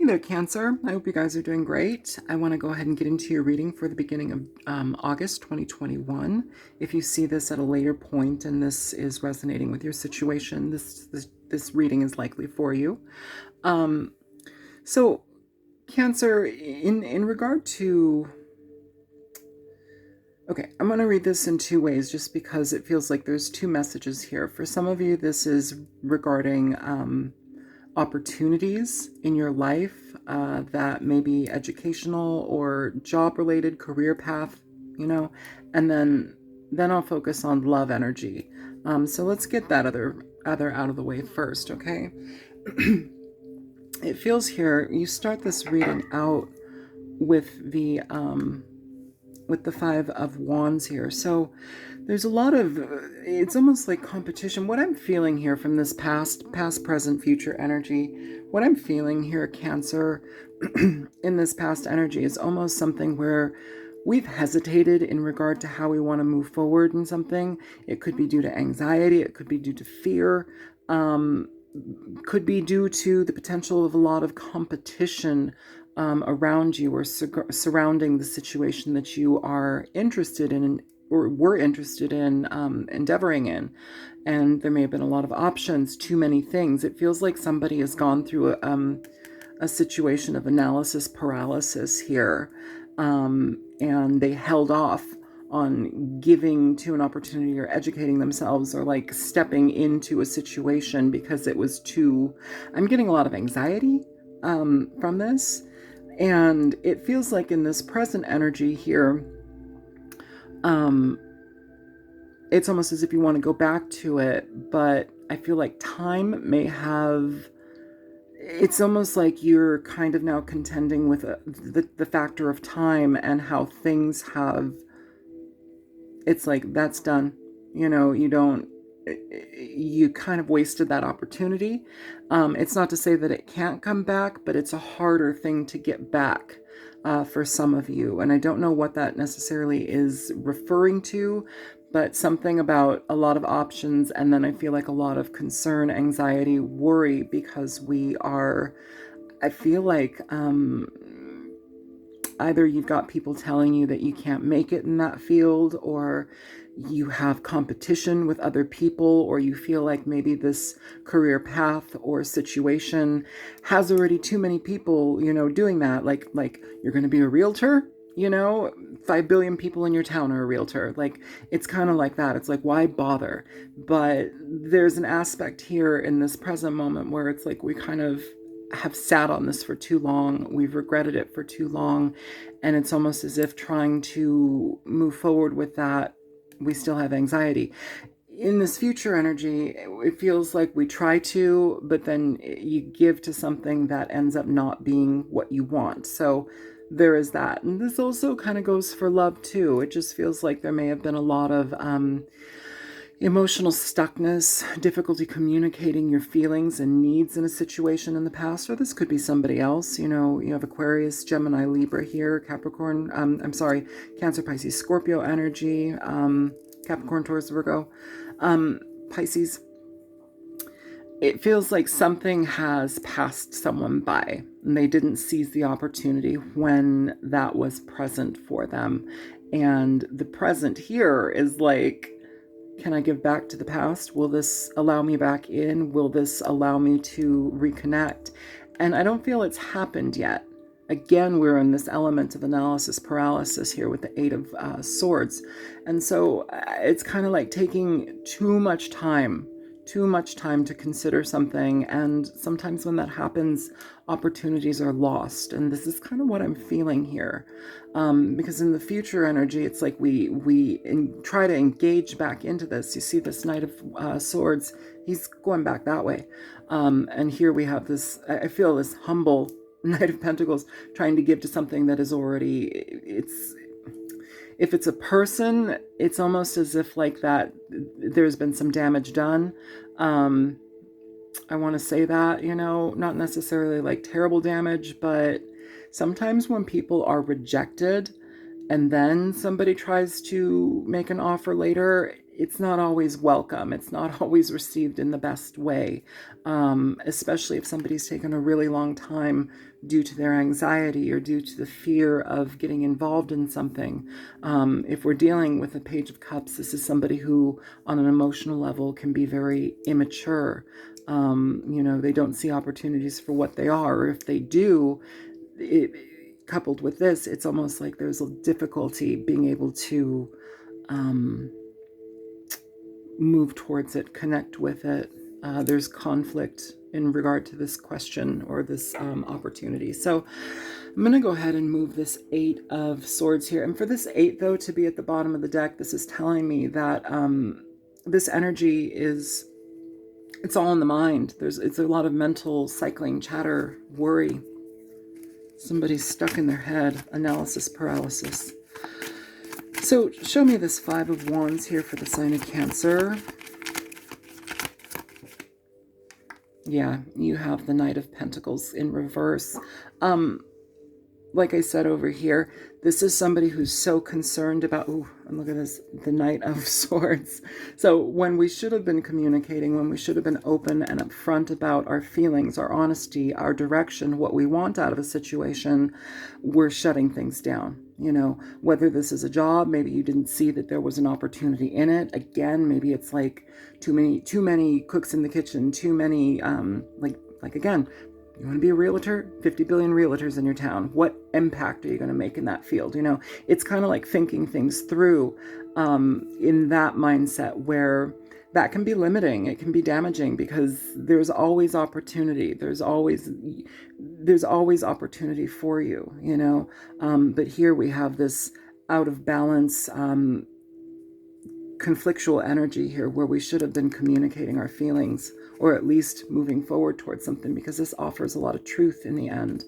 Hey there, Cancer. I hope you guys are doing great. I want to go ahead and get into your reading for the beginning of August 2021. If you see this at a later point and this is resonating with your situation, this reading is likely for you. So, Cancer, in regard to, okay, I'm going to read this in two ways, just because it feels like there's two messages here. For some of you, this is regarding opportunities in your life that may be educational or job related, career path, and then I'll focus on love energy. So let's get that other out of the way first, okay? It feels here you start this reading out with the Five of Wands here. So there's a lot of, it's almost like competition. What I'm feeling here from this past, present, future energy, what I'm feeling here, Cancer, in this past energy is almost something where we've hesitated in regard to how we want to move forward in something. It could be due to anxiety. It could be due to fear. Could be due to the potential of a lot of competition around you or surrounding the situation that you are interested in or were interested in endeavoring in. And there may have been a lot of options, too many things. It feels like somebody has gone through a situation of analysis paralysis here, and they held off on giving to an opportunity or educating themselves or like stepping into a situation because it was too, I'm getting a lot of anxiety from this. And it feels like in this present energy here, it's almost as if you want to go back to it, but I feel like time may have, it's almost like you're kind of now contending with the factor of time and how things have, it's like, that's done. You kind of wasted that opportunity. It's not to say that it can't come back, but it's a harder thing to get back for some of you. And I don't know what that necessarily is referring to, but something about a lot of options. And then I feel like a lot of concern, anxiety, worry, because I feel like either you've got people telling you that you can't make it in that field, or you have competition with other people, or you feel like maybe this career path or situation has already too many people, doing that. Like you're going to be a realtor, 5 billion people in your town are a realtor. Like, it's kind of like that. It's like, why bother? But there's an aspect here in this present moment where it's like we kind of have sat on this for too long. We've regretted it for too long. And it's almost as if trying to move forward with that, we still have anxiety. In this future energy, it feels like we try to, but then you give to something that ends up not being what you want. So there is that. And this also kind of goes for love too. It just feels like there may have been a lot of emotional stuckness, difficulty communicating your feelings and needs in a situation in the past, or this could be somebody else. You have Aquarius, Gemini, Libra here, Capricorn, Cancer, Pisces, Scorpio energy, Capricorn, Taurus, Virgo, Pisces. It feels like something has passed someone by and they didn't seize the opportunity when that was present for them. And the present here is like, can I give back to the past? Will this allow me back in? Will this allow me to reconnect? And I don't feel it's happened yet. Again, we're in this element of analysis paralysis here with the Eight of Swords. And so it's kind of like taking too much time to consider something. And sometimes when that happens, opportunities are lost. And this is kind of what I'm feeling here. Because in the future energy, it's like we try to engage back into this. You see this Knight of Swords, he's going back that way. And here we have this, I feel this humble Knight of Pentacles trying to give to something that is already, if it's a person, it's almost as if like that there's been some damage done. I want to say that, not necessarily like terrible damage, but sometimes when people are rejected and then somebody tries to make an offer later, it's not always welcome. It's not always received in the best way, especially if somebody's taken a really long time due to their anxiety or due to the fear of getting involved in something. If we're dealing with a Page of Cups, this is somebody who on an emotional level can be very immature. They don't see opportunities for what they are, or if they do, coupled with this, it's almost like there's a difficulty being able to move towards it, connect with it. There's conflict in regard to this question or this opportunity. So I'm going to go ahead and move this 8 of Swords here. And for this 8, though, to be at the bottom of the deck, this is telling me that this energy is, it's all in the mind. It's a lot of mental cycling, chatter, worry. Somebody's stuck in their head, analysis paralysis. So show me this 5 of Wands here for the sign of Cancer. Yeah, you have the Knight of Pentacles in reverse. Like I said over here, this is somebody who's so concerned about, ooh, and look at this, the Knight of Swords. So when we should have been communicating, when we should have been open and upfront about our feelings, our honesty, our direction, what we want out of a situation, we're shutting things down. Whether this is a job, maybe you didn't see that there was an opportunity in it. Again, maybe it's like too many cooks in the kitchen, too many, like again, you want to be a realtor? 50 billion realtors in your town. What impact are you going to make in that field? It's kind of like thinking things through in that mindset where that can be limiting. It can be damaging because there's always opportunity. There's always opportunity for you, but here we have this out of balance, conflictual energy here where we should have been communicating our feelings, or at least moving forward towards something, because this offers a lot of truth in the end.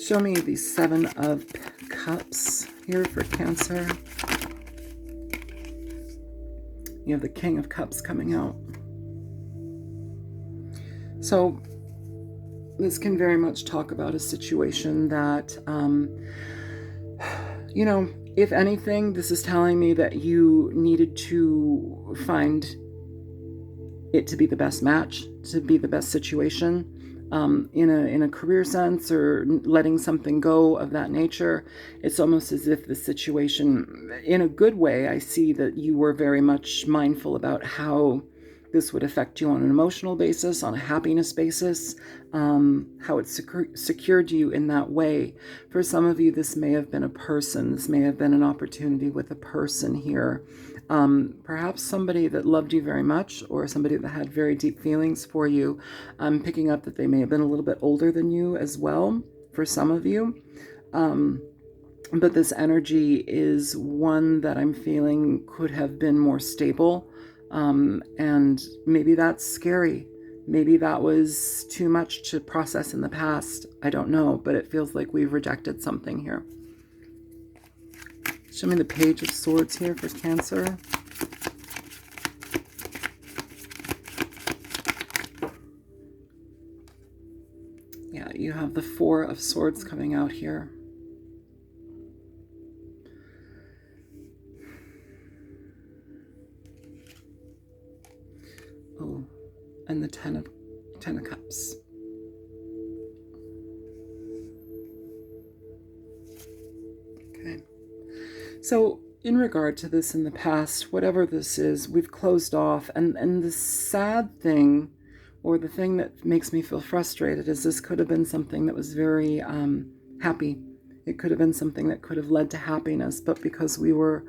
Show me the 7 of Cups here for Cancer. You have the King of Cups coming out. So this can very much talk about a situation that, if anything, this is telling me that you needed to find it to be the best match, to be the best situation, in a career sense, or letting something go of that nature. It's almost as if the situation, in a good way, I see that you were very much mindful about how this would affect you on an emotional basis, on a happiness basis, how it secured you in that way. For some of you, this may have been a person. This may have been an opportunity with a person here. Perhaps somebody that loved you very much, or somebody that had very deep feelings for you. I'm picking up that they may have been a little bit older than you as well, for some of you. But this energy is one that I'm feeling could have been more stable. And maybe that's scary. Maybe that was too much to process in the past. I don't know, but it feels like we've rejected something here. Show me the Page of Swords here for Cancer. Yeah, you have the 4 of Swords coming out here. Oh, and the 10 of Cups. Okay. So in regard to this in the past, whatever this is, we've closed off. And the sad thing, or the thing that makes me feel frustrated, is this could have been something that was very happy. It could have been something that could have led to happiness, but because we were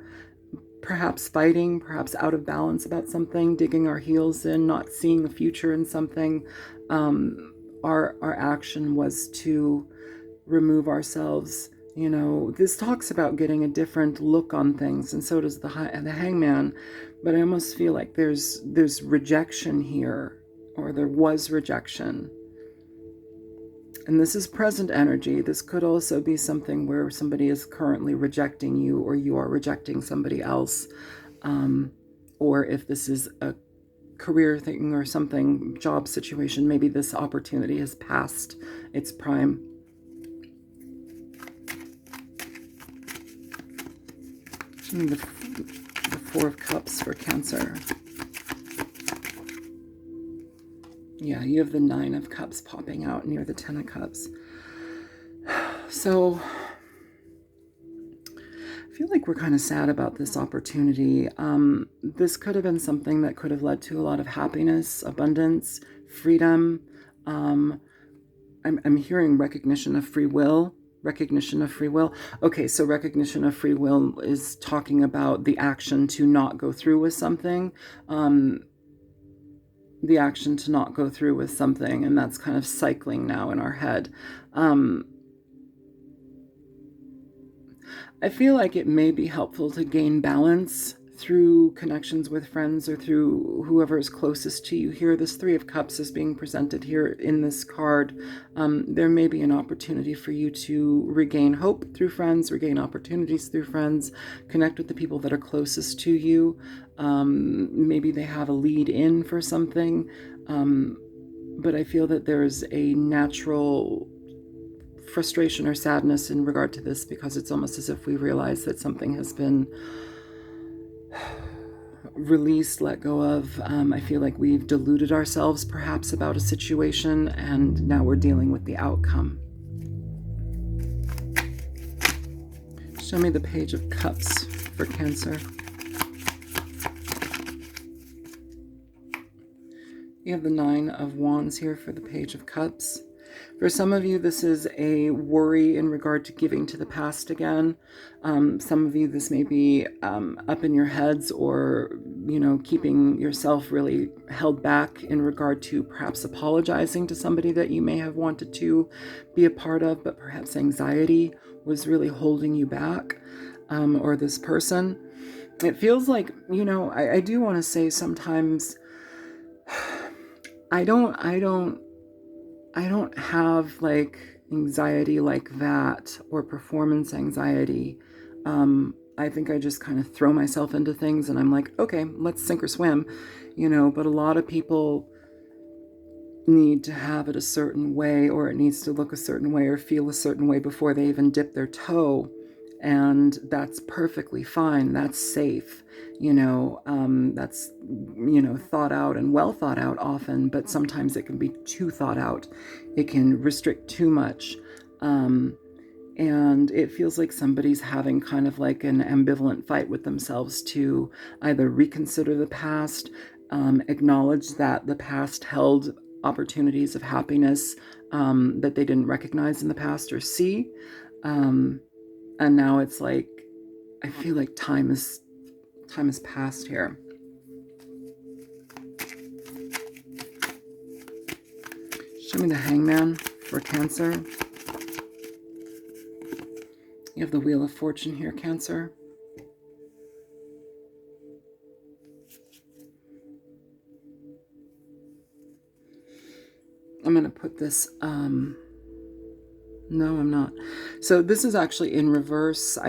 perhaps fighting, perhaps out of balance about something, digging our heels in, not seeing a future in something, our action was to remove ourselves. This talks about getting a different look on things, and so does the Hangman. But I almost feel like there's rejection here, or there was rejection. And this is present energy. This could also be something where somebody is currently rejecting you, or you are rejecting somebody else. Or if this is a career thing or something, job situation, maybe this opportunity has passed its prime. The Four of Cups for Cancer. Yeah, you have the Nine of Cups popping out near the Ten of Cups. So I feel like we're kind of sad about this opportunity. This could have been something that could have led to a lot of happiness, abundance, freedom. I'm hearing recognition of free will. Recognition of free will. Okay, so recognition of free will is talking about the action to not go through with something. The action to not go through with something, and that's kind of cycling now in our head. I feel like it may be helpful to gain balance through connections with friends or through whoever is closest to you here. This Three of Cups is being presented here in this card. There may be an opportunity for you to regain hope through friends, regain opportunities through friends, connect with the people that are closest to you. Maybe they have a lead in for something. But I feel that there's a natural frustration or sadness in regard to this, because it's almost as if we realize that something has been released, let go of. I feel like we've deluded ourselves perhaps about a situation, and now we're dealing with the outcome. Show me the Page of Cups for Cancer. You have the Nine of Wands here for the Page of Cups. For some of you, this is a worry in regard to giving to the past again. Some of you, this may be up in your heads, or, keeping yourself really held back in regard to perhaps apologizing to somebody that you may have wanted to be a part of, but perhaps anxiety was really holding you back, or this person. It feels like, I do want to say sometimes I don't have like anxiety like that, or performance anxiety. I think I just kind of throw myself into things and I'm like, okay, let's sink or swim, but a lot of people need to have it a certain way, or it needs to look a certain way or feel a certain way before they even dip their toe. And that's perfectly fine. That's safe. That's, thought out and well thought out often, but sometimes it can be too thought out. It can restrict too much. And it feels like somebody's having kind of like an ambivalent fight with themselves to either reconsider the past, acknowledge that the past held opportunities of happiness that they didn't recognize in the past or see. And now it's like, I feel like time has passed here. Show me the Hangman for Cancer. You have the Wheel of Fortune here, Cancer. I'm going to put this, no, I'm not. So this is actually in reverse.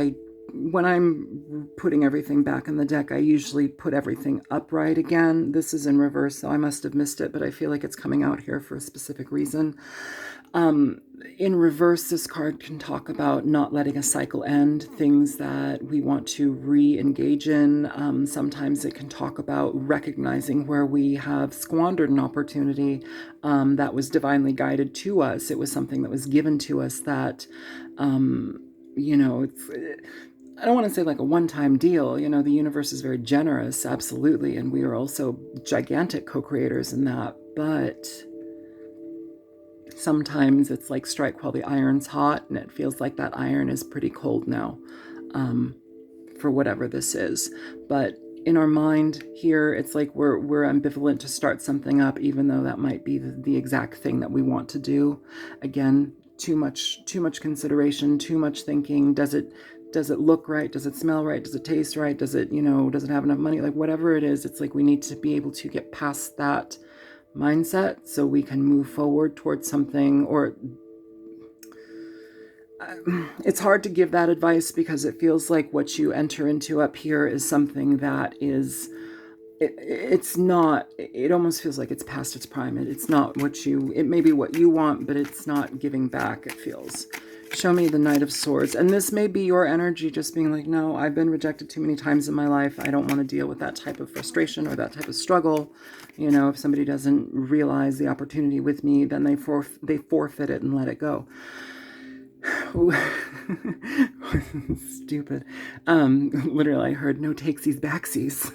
When I'm putting everything back in the deck, I usually put everything upright again. This is in reverse, so I must have missed it, but I feel like it's coming out here for a specific reason. In reverse, this card can talk about not letting a cycle end, things that we want to re-engage in. Sometimes it can talk about recognizing where we have squandered an opportunity that was divinely guided to us. It was something that was given to us that, I don't want to say like a one-time deal. The universe is very generous, absolutely, and we are also gigantic co-creators in that, but sometimes it's like strike while the iron's hot, and it feels like that iron is pretty cold now, for whatever this is. But in our mind here, it's like we're ambivalent to start something up, even though that might be the exact thing that we want to do. Again, too much consideration, too much thinking. Does it look right? Does it smell right? Does it taste right? Does it have enough money? Like whatever it is, it's like we need to be able to get past that mindset so we can move forward towards something. Or it's hard to give that advice because it feels like what you enter into up here is something that is it's not, it almost feels like it's past its prime. It's not what you, it may be what you want, but it's not giving back, it feels. Show me the Knight of Swords. And this may be your energy just being like, no, I've been rejected too many times in my life. I don't want to deal with that type of frustration or that type of struggle. You know, if somebody doesn't realize the opportunity with me, then they forfeit it and let it go. Stupid. Literally, I heard no takesies, backsies.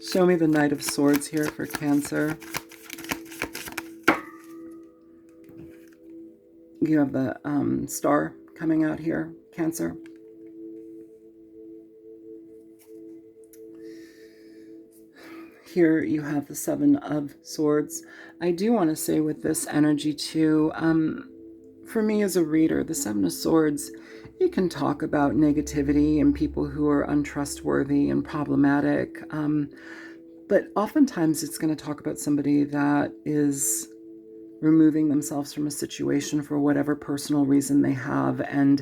Show me the Knight of Swords here for Cancer. You have the star coming out here, Cancer. Here you have the Seven of Swords. I do want to say with this energy too, for me as a reader, the Seven of Swords, it can talk about negativity and people who are untrustworthy and problematic. But oftentimes it's going to talk about somebody that is removing themselves from a situation for whatever personal reason they have. And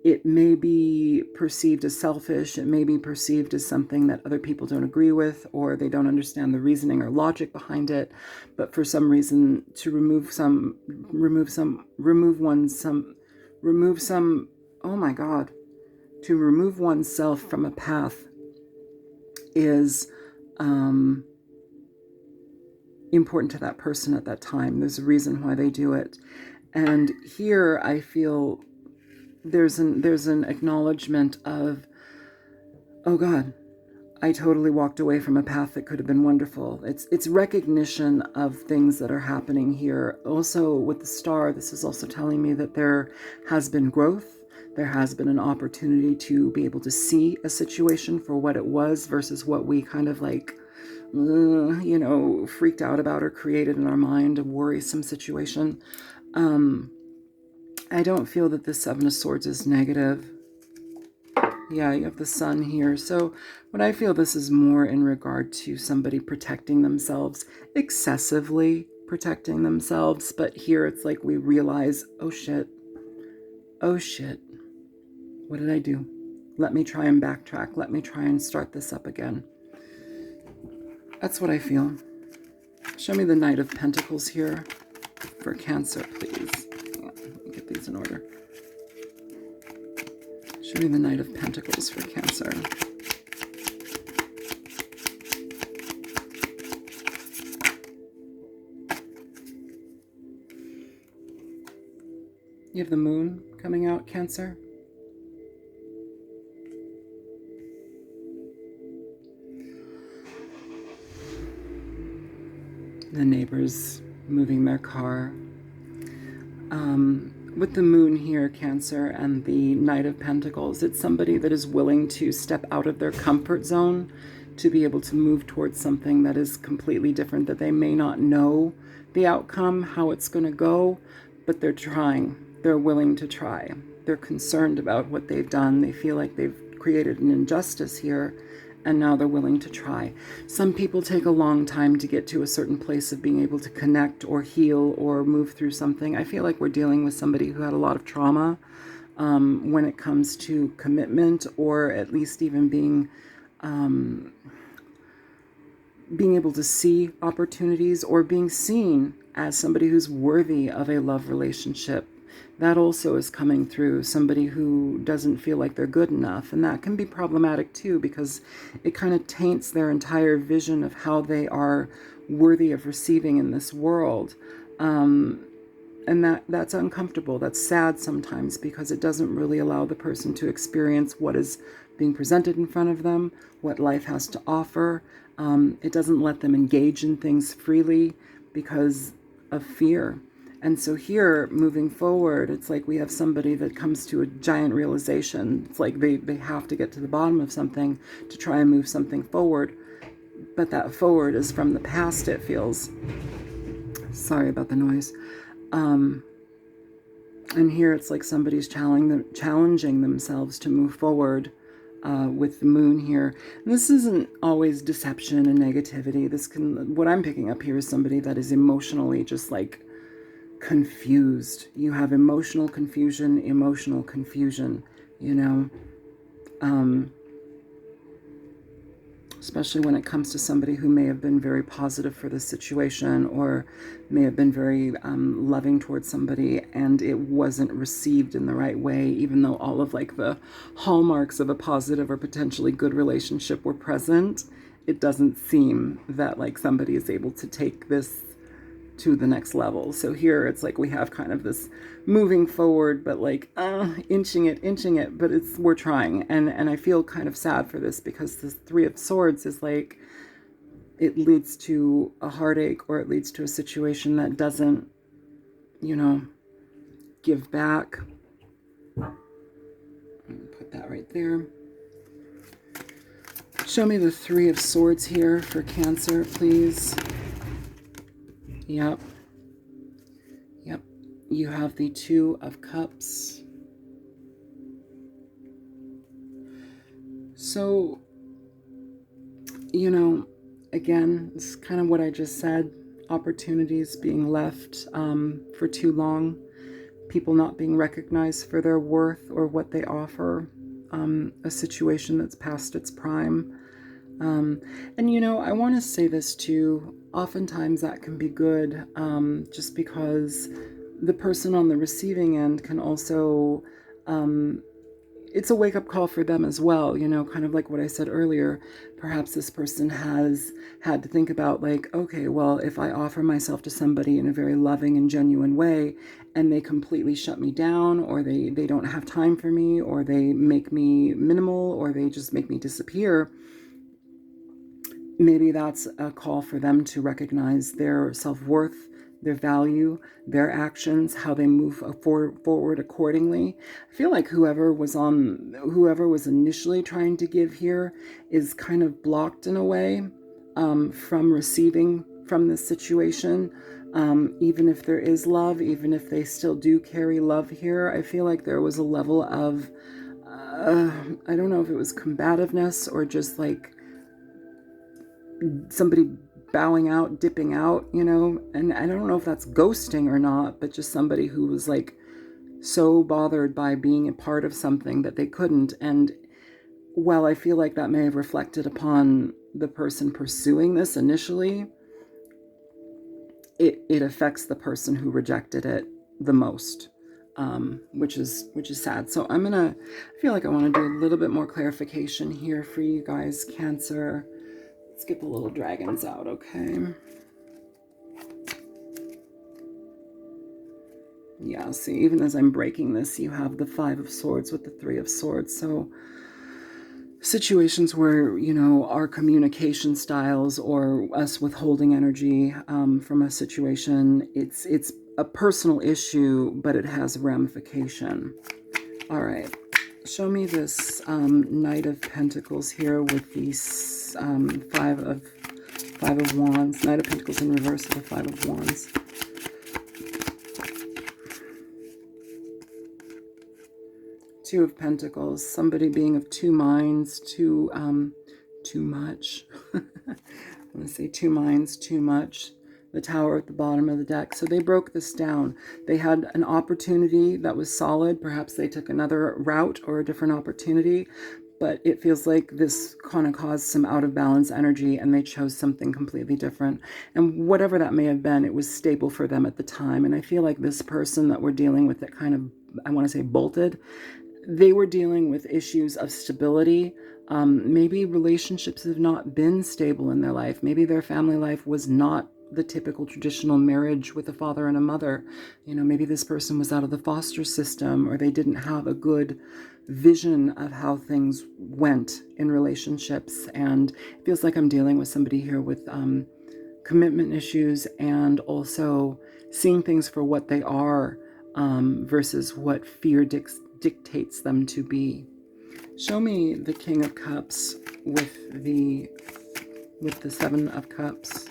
it may be perceived as selfish. It may be perceived as something that other people don't agree with, or they don't understand the reasoning or logic behind it. But for some reason, to remove oneself from a path is important to that person at that time. There's a reason why they do it. And here I feel there's an acknowledgement of, oh God, I totally walked away from a path that could have been wonderful. It's recognition of things that are happening here. Also with the star, this is also telling me that there has been growth. There has been an opportunity to be able to see a situation for what it was versus what we kind of like, you know, freaked out about or created in our mind, a worrisome situation. I don't feel that the Seven of Swords is negative. Yeah, you have the Sun here. So what I feel this is more in regard to somebody protecting themselves, excessively protecting themselves. But here it's like we realize, oh shit, what did I do? Let me try and backtrack. Let me try and start this up again. That's what I feel. Show me the Knight of Pentacles here for Cancer, please. Yeah, let me get these in order. Show me the Knight of Pentacles for Cancer. You have the Moon coming out, Cancer. The neighbors moving their car. With the Moon here, Cancer, and the Knight of Pentacles, it's somebody that is willing to step out of their comfort zone to be able to move towards something that is completely different, that they may not know the outcome, how it's going to go, but they're trying. They're willing to try. They're concerned about what they've done. They feel like they've created an injustice here, and now they're willing to try. Some people take a long time to get to a certain place of being able to connect or heal or move through something. I feel like we're dealing with somebody who had a lot of trauma when it comes to commitment, or at least even being able to see opportunities or being seen as somebody who's worthy of a love relationship. That also is coming through, somebody who doesn't feel like they're good enough. And that can be problematic too, because it kind of taints their entire vision of how they are worthy of receiving in this world. And that's uncomfortable. That's sad sometimes, because it doesn't really allow the person to experience what is being presented in front of them, what life has to offer. It doesn't let them engage in things freely because of fear. And so here, moving forward, it's like we have somebody that comes to a giant realization. It's like they have to get to the bottom of something to try and move something forward. But that forward is from the past, it feels. Sorry about the noise. And here it's like somebody's challenging themselves to move forward with the Moon here. And this isn't always deception and negativity. What I'm picking up here is somebody that is emotionally just like confused. You have emotional confusion, you know. especially when it comes to somebody who may have been very positive for this situation, or may have been very loving towards somebody, and it wasn't received in the right way, even though all of like the hallmarks of a positive or potentially good relationship were present. It doesn't seem that like somebody is able to take this to the next level. So here it's like we have kind of this moving forward, but like inching it, but we're trying. And I feel kind of sad for this, because this Three of Swords is like, it leads to a heartache, or it leads to a situation that doesn't, you know, give back. Put that right there. Show me the Three of Swords here for Cancer, please. Yep. You have the Two of Cups. So, you know, again, this is kind of what I just said. Opportunities being left for too long. People not being recognized for their worth or what they offer. A situation that's past its prime. And, you know, I want to say this too. Oftentimes that can be good, just because the person on the receiving end can also, it's a wake-up call for them as well, you know, kind of like what I said earlier. Perhaps this person has had to think about like, okay, well, if I offer myself to somebody in a very loving and genuine way, and they completely shut me down, or they don't have time for me, or they make me minimal, or they just make me disappear, maybe that's a call for them to recognize their self-worth, their value, their actions, how they move forward accordingly. I feel like whoever was initially trying to give here is kind of blocked in a way from receiving from this situation. Even if there is love, even if they still do carry love here, I feel like there was a level of, I don't know if it was combativeness or just like somebody bowing out, dipping out, you know, and I don't know if that's ghosting or not, but just somebody who was like so bothered by being a part of something that they couldn't. And while I feel like that may have reflected upon the person pursuing this initially, it affects the person who rejected it the most, which is sad. So I feel like I want to do a little bit more clarification here for you guys, Cancer. Let's get the little dragons out, okay? Yeah, see, even as I'm breaking this, you have the Five of Swords with the Three of Swords. So situations where, you know, our communication styles or us withholding energy from a situation, it's a personal issue, but it has ramification. All right. Show me this Knight of Pentacles here with these Five of Wands. Knight of Pentacles in reverse of the Five of Wands. Two of Pentacles. Somebody being of two minds, too much. I'm going to say two minds, too much. The Tower at the bottom of the deck. So they broke this down. They had an opportunity that was solid. Perhaps they took another route or a different opportunity, but it feels like this kind of caused some out of balance energy, and they chose something completely different. And whatever that may have been, it was stable for them at the time. And I feel like this person that we're dealing with that kind of, I want to say bolted, they were dealing with issues of stability. Maybe relationships have not been stable in their life. Maybe their family life was not the typical traditional marriage with a father and a mother. You know, maybe this person was out of the foster system, or they didn't have a good vision of how things went in relationships. And it feels like I'm dealing with somebody here with commitment issues, and also seeing things for what they are versus what fear dictates them to be. Show me the King of Cups with the Seven of Cups.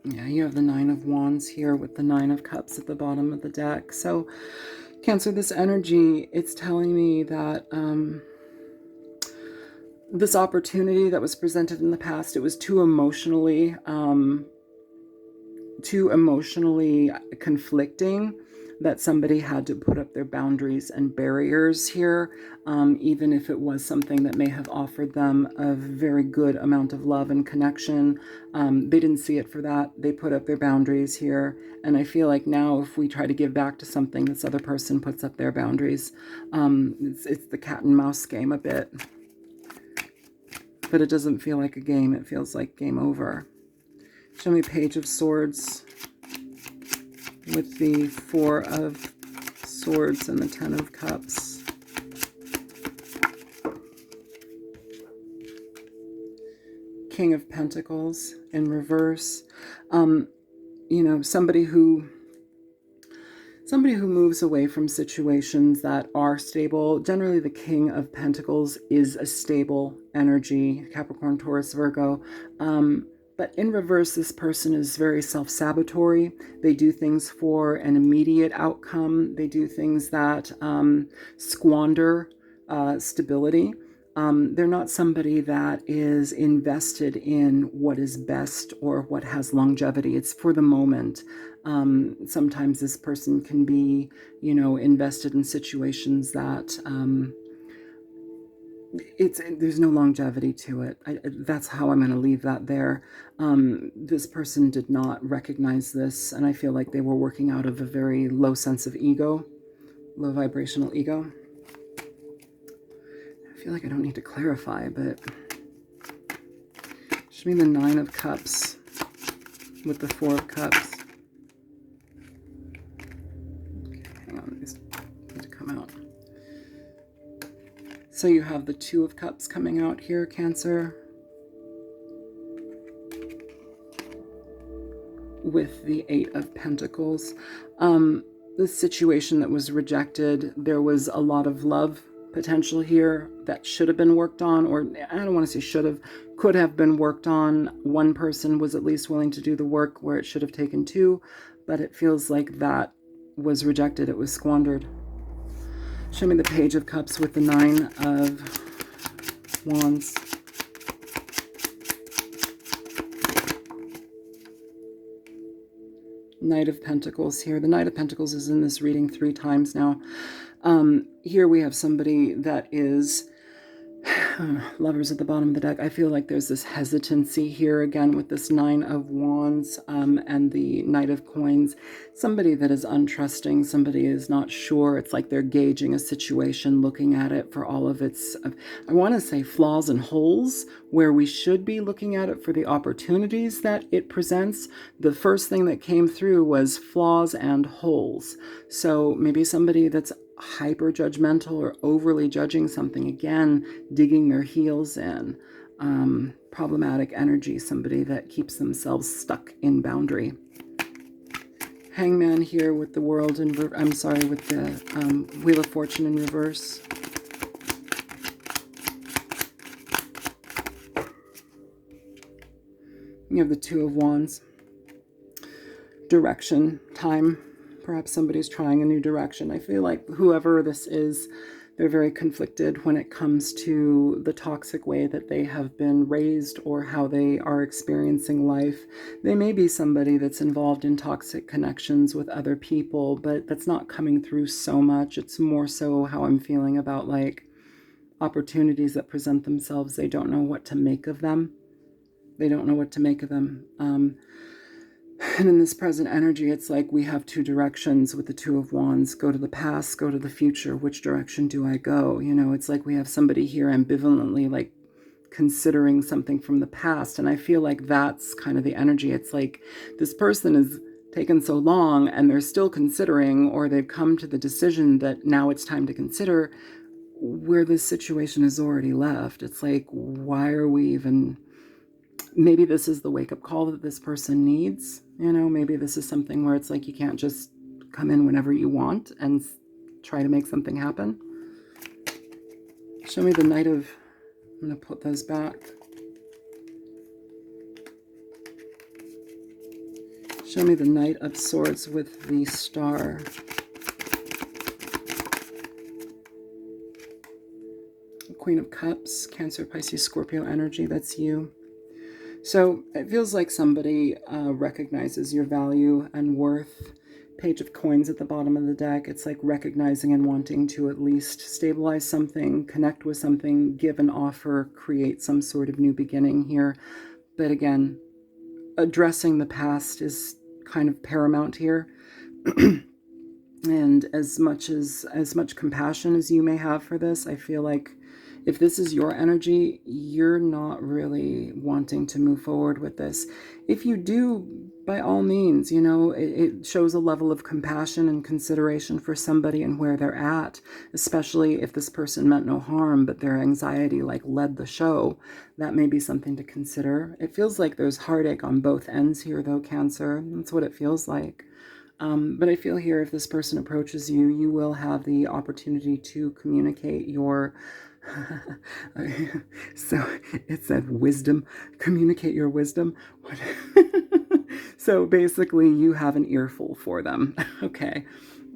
Yeah, you have the Nine of Wands here with the Nine of Cups at the bottom of the deck. So, Cancer, this energy, it's telling me that this opportunity that was presented in the past, it was too emotionally too emotionally conflicting that somebody had to put up their boundaries and barriers here, even if it was something that may have offered them a very good amount of love and connection. They didn't see it for that. They put up their boundaries here. And I feel like now if we try to give back to something, this other person puts up their boundaries. It's the cat and mouse game a bit. But it doesn't feel like a game. It feels like game over. Show me Page of Swords with the Four of Swords and the Ten of Cups. King of Pentacles in reverse. You know, somebody who moves away from situations that are stable. Generally, the King of Pentacles is a stable energy, Capricorn, Taurus, Virgo. But in reverse, this person is very self-sabotatory. They do things for an immediate outcome. They do things that squander stability. They're not somebody that is invested in what is best or what has longevity. It's for the moment. Sometimes this person can be, you know, invested in situations that there's no longevity to it. That's how I'm going to leave that there. This person did not recognize this, and I feel like they were working out of a very low sense of ego, low vibrational ego. I feel like I don't need to clarify, but show me the Nine of Cups with the Four of Cups. Okay, hang on, these need to come out. So you have the Two of Cups coming out here, Cancer, with the Eight of Pentacles. The situation that was rejected, there was a lot of love potential here that should have been worked on, or I don't want to say should have, could have been worked on. One person was at least willing to do the work where it should have taken two, but it feels like that was rejected. It was squandered. Show me the Page of Cups with the Nine of Wands. Knight of Pentacles here. The Knight of Pentacles is in this reading 3 times now. Here we have somebody that is Lovers at the bottom of the deck. I feel like there's this hesitancy here again with this Nine of Wands and the Knight of Coins. Somebody that is untrusting, somebody is not sure. It's like they're gauging a situation, looking at it for all of its, I want to say flaws and holes, where we should be looking at it for the opportunities that it presents. The first thing that came through was flaws and holes. So maybe somebody that's hyper judgmental or overly judging something, again digging their heels in, problematic energy, somebody that keeps themselves stuck in boundary. Hangman here with the World in with the Wheel of Fortune in reverse. You have the Two of Wands. Direction, time. Perhaps somebody's trying a new direction. I feel like whoever this is, they're very conflicted when it comes to the toxic way that they have been raised or how they are experiencing life. They may be somebody that's involved in toxic connections with other people, but that's not coming through so much. It's more so how I'm feeling about like opportunities that present themselves. They don't know what to make of them. They don't know what to make of them. And in this present energy, it's like we have 2 directions with the Two of Wands. Go to the past, go to the future. Which direction do I go? You know, it's like we have somebody here ambivalently, like considering something from the past. And I feel like that's kind of the energy. It's like this person is taken so long and they're still considering, or they've come to the decision that now it's time to consider, where this situation is already left. It's like, why are we even... Maybe this is the wake-up call that this person needs. You know, maybe this is something where it's like you can't just come in whenever you want and try to make something happen. Show me the Knight of... I'm going to put those back. Show me the Knight of Swords with the Star. Queen of Cups, Cancer, Pisces, Scorpio energy. That's you. So it feels like somebody recognizes your value and worth. Page of coins at the bottom of the deck. It's like recognizing and wanting to at least stabilize something, connect with something, give an offer, create some sort of new beginning here. But again, addressing the past is kind of paramount here. And as much compassion as you may have for this, I feel like if this is your energy, you're not really wanting to move forward with this. If you do, by all means, it shows a level of compassion and consideration for somebody and where they're at, especially if this person meant no harm, but their anxiety led the show. That may be something to consider. It feels like there's heartache on both ends here, though, Cancer. That's what it feels like. But I feel here if this person approaches you, you will have the opportunity to communicate your so it said wisdom, communicate your wisdom. So basically you have an earful for them. Okay.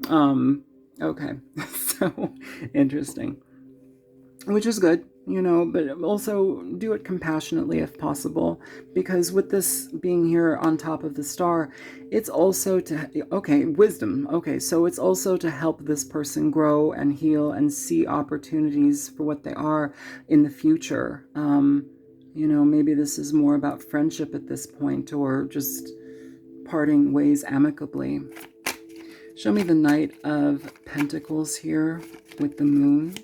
Okay. So interesting. Which is good, but also do it compassionately if possible, because with this being here on top of the star, it's also wisdom. Okay, so it's also to help this person grow and heal and see opportunities for what they are in the future. Maybe this is more about friendship at this point, or just parting ways amicably. Show me the Knight of Pentacles here with the Moon.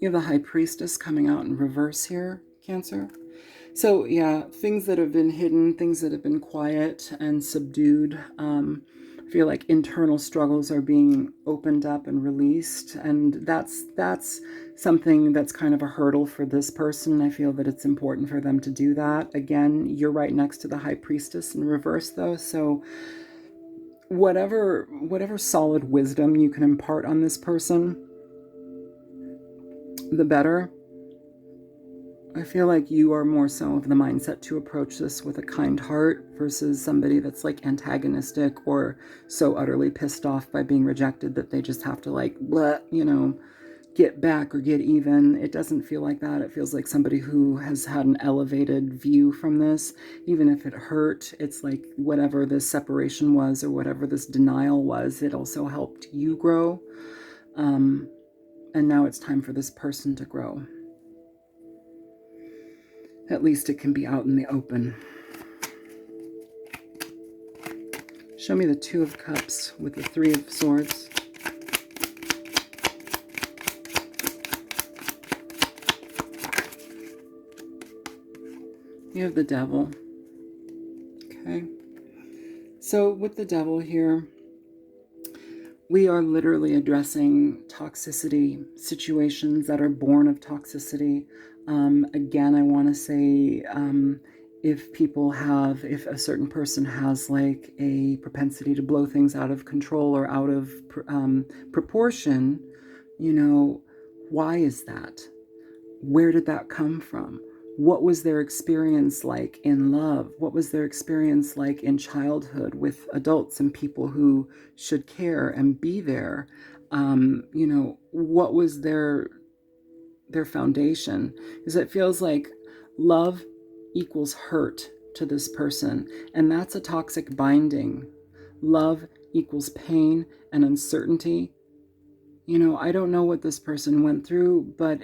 You have the High Priestess coming out in reverse here, Cancer. So yeah, things that have been hidden, things that have been quiet and subdued. I feel like internal struggles are being opened up and released. And that's something that's kind of a hurdle for this person. I feel that it's important for them to do that. Again, you're right next to the High Priestess in reverse though. So whatever solid wisdom you can impart on this person, the better. I feel like you are more so of the mindset to approach this with a kind heart versus somebody that's antagonistic or so utterly pissed off by being rejected that they just have to get back or get even. It doesn't feel like that. It feels like somebody who has had an elevated view from this. Even if it hurt, it's like whatever this separation was or whatever this denial was, it also helped you grow. And now it's time for this person to grow. At least it can be out in the open. Show me the Two of Cups with the Three of Swords. You have the Devil. Okay. So with the Devil here, we are literally addressing toxicity, situations that are born of toxicity. Again, I want to say if a certain person has a propensity to blow things out of control or out of proportion, why is that? Where did that come from? What was their experience like in love? What was their experience like in childhood with adults and people who should care and be there? What was their foundation? Because it feels like love equals hurt to this person, and that's a toxic binding. Love equals pain and uncertainty. I don't know what this person went through, but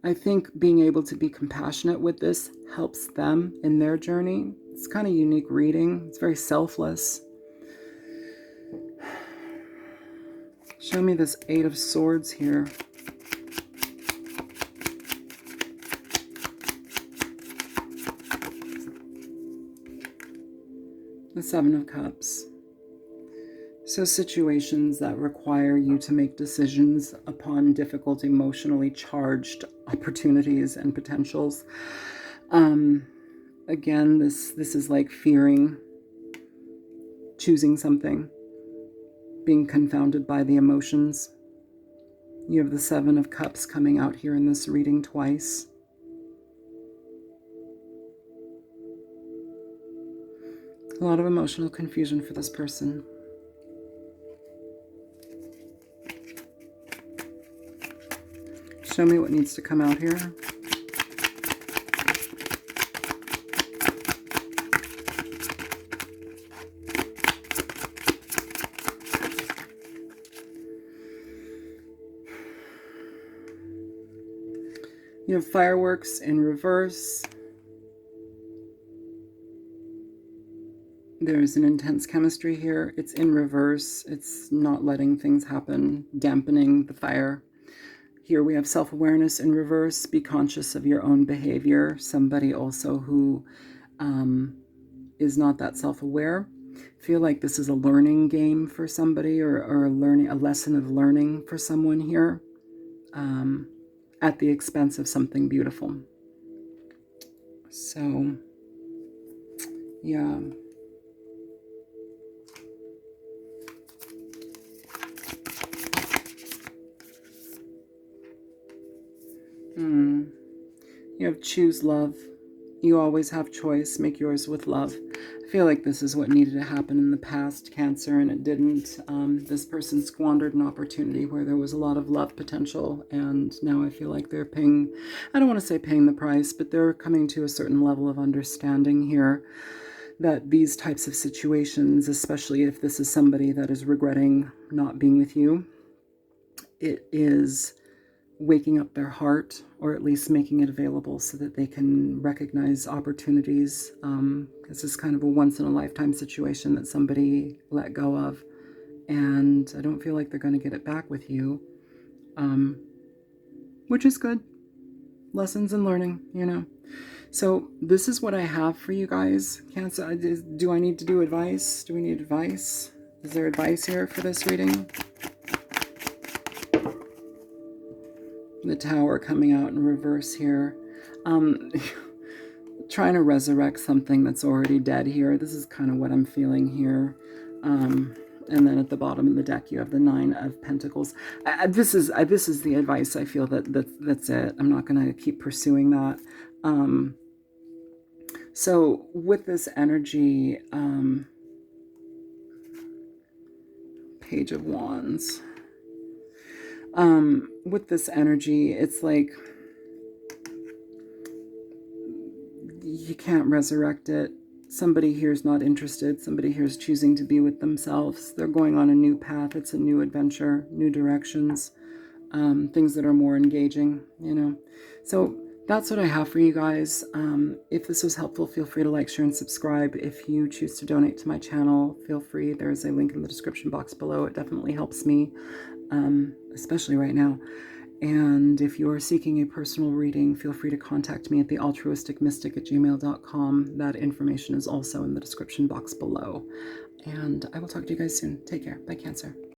I think being able to be compassionate with this helps them in their journey. It's kind of unique reading. It's very selfless. Show me this Eight of Swords here. The Seven of Cups. So situations that require you to make decisions upon difficult, emotionally charged opportunities and potentials. Again, this is like fearing, choosing something, being confounded by the emotions. You have the Seven of Cups coming out here in this reading twice. A lot of emotional confusion for this person. Show me what needs to come out here. You have fireworks in reverse. There's an intense chemistry here. It's in reverse. It's not letting things happen, dampening the fire. Here we have self-awareness in reverse. Be conscious of your own behavior. Somebody also who is not that self-aware. Feel like this is a learning game for somebody, or a lesson of learning for someone here, at the expense of something beautiful. So, yeah. You have choose love. You always have choice. Make yours with love. I feel like this is what needed to happen in the past, Cancer, and it didn't. This person squandered an opportunity where there was a lot of love potential, and now I feel like they're paying, I don't want to say paying the price, but they're coming to a certain level of understanding here that these types of situations, especially if this is somebody that is regretting not being with you, it is waking up their heart, or at least making it available so that they can recognize opportunities. This is kind of a once-in-a-lifetime situation that somebody let go of, and I don't feel like they're going to get it back with you, which is good. Lessons and learning, you know. So this is what I have for you guys. Cancer, do I need to do advice? Do we need advice? Is there advice here for this reading? The Tower coming out in reverse here. Trying to resurrect something that's already dead here. This is kind of what I'm feeling here. And then at the bottom of the deck, you have the Nine of Pentacles. This is the advice I feel that's it. I'm not going to keep pursuing that. So with this energy, Page of Wands. With this energy, it's like you can't resurrect it. Somebody here is not interested. Somebody here is choosing to be with themselves. They're going on a new path. It's a new adventure, new directions, things that are more engaging, you know. So that's what I have for you guys. If this was helpful, feel free to like, share, and subscribe. If you choose to donate to my channel, feel free. There's a link in the description box below. It definitely helps me. Especially right now. And if you are seeking a personal reading, feel free to contact me at thealtruisticmystic@gmail.com. That information is also in the description box below. And I will talk to you guys soon. Take care. Bye, Cancer.